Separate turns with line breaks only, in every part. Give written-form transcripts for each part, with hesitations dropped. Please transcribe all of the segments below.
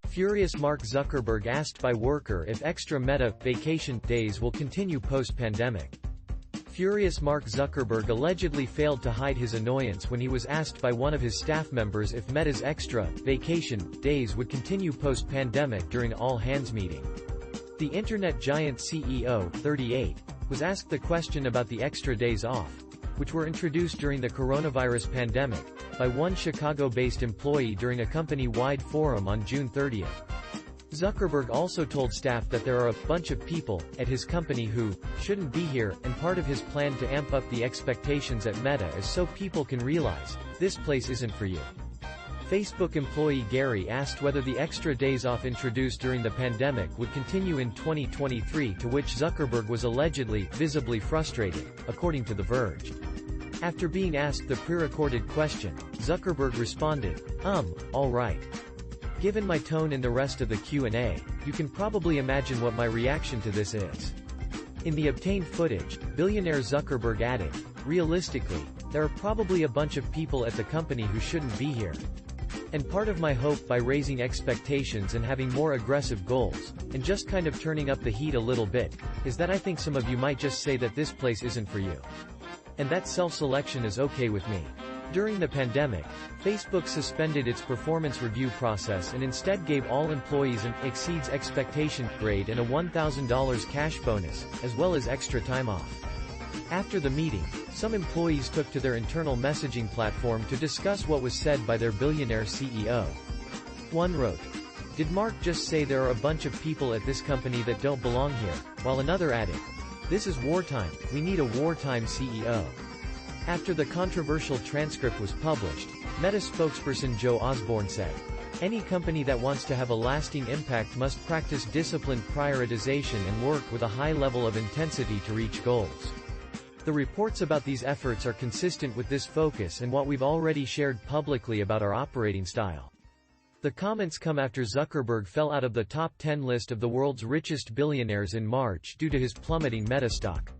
Furious Mark Zuckerberg asked by worker if extra Meta vacation days will continue post-pandemic. Furious Mark Zuckerberg allegedly failed to hide his annoyance when he was asked by one of his staff members if Meta's extra vacation days would continue post-pandemic during an all-hands meeting. The internet giant CEO, 38, was asked the question about the extra days off, which were introduced during the coronavirus pandemic, by one Chicago-based employee during a company-wide forum on June 30. Zuckerberg also told staff that there are a bunch of people at his company who shouldn't be here, and part of his plan to amp up the expectations at Meta is so people can realize, this place isn't for you. Facebook employee Gary asked whether the extra days off introduced during the pandemic would continue in 2023, to which Zuckerberg was allegedly, visibly frustrated, according to The Verge. After being asked the pre-recorded question, Zuckerberg responded, all right. Given my tone in the rest of the Q&A, you can probably imagine what my reaction to this is. In the obtained footage, billionaire Zuckerberg added, realistically, there are probably a bunch of people at the company who shouldn't be here. And part of my hope by raising expectations and having more aggressive goals, and just kind of turning up the heat a little bit, is that I think some of you might just say that this place isn't for you. And that self-selection is okay with me. During the pandemic, Facebook suspended its performance review process and instead gave all employees an exceeds expectation grade and a $1,000 cash bonus, as well as extra time off. After the meeting, some employees took to their internal messaging platform to discuss what was said by their billionaire CEO. One wrote, "Did Mark just say there are a bunch of people at this company that don't belong here?" While another added, "This is wartime, we need a wartime CEO." After the controversial transcript was published, Meta spokesperson Joe Osborne said, "Any company that wants to have a lasting impact must practice disciplined prioritization and work with a high level of intensity to reach goals." The reports about these efforts are consistent with this focus and what we've already shared publicly about our operating style. The comments come after Zuckerberg fell out of the top 10 list of the world's richest billionaires in March due to his plummeting Meta stock.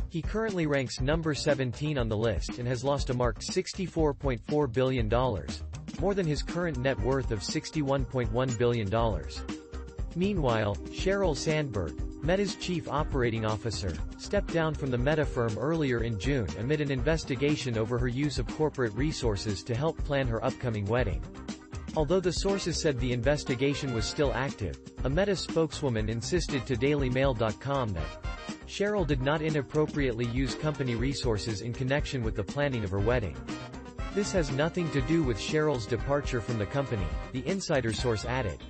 He currently ranks number 17 on the list and has lost a marked $64.4 billion, more than his current net worth of $61.1 billion. Meanwhile, Sheryl Sandberg, Meta's chief operating officer, stepped down from the Meta firm earlier in June amid an investigation over her use of corporate resources to help plan her upcoming wedding. Although the sources said the investigation was still active, a Meta spokeswoman insisted to DailyMail.com that Sheryl did not inappropriately use company resources in connection with the planning of her wedding. This has nothing to do with Sheryl's departure from the company, the insider source added.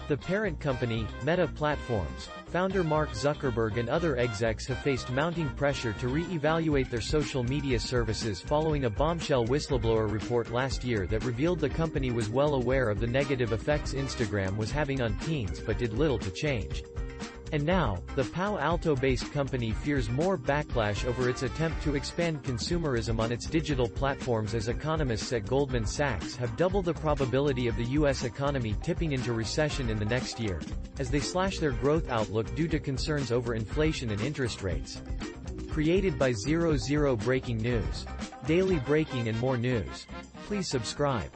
The parent company, Meta Platforms, founder Mark Zuckerberg and other execs have faced mounting pressure to re-evaluate their social media services following a bombshell whistleblower report last year that revealed the company was well aware of the negative effects Instagram was having on teens but did little to change. And now, the Palo Alto-based company fears more backlash over its attempt to expand consumerism on its digital platforms, as economists at Goldman Sachs have doubled the probability of the U.S. economy tipping into recession in the next year, as they slash their growth outlook due to concerns over inflation and interest rates. Created by 00 Breaking News. Daily breaking and more news. Please subscribe.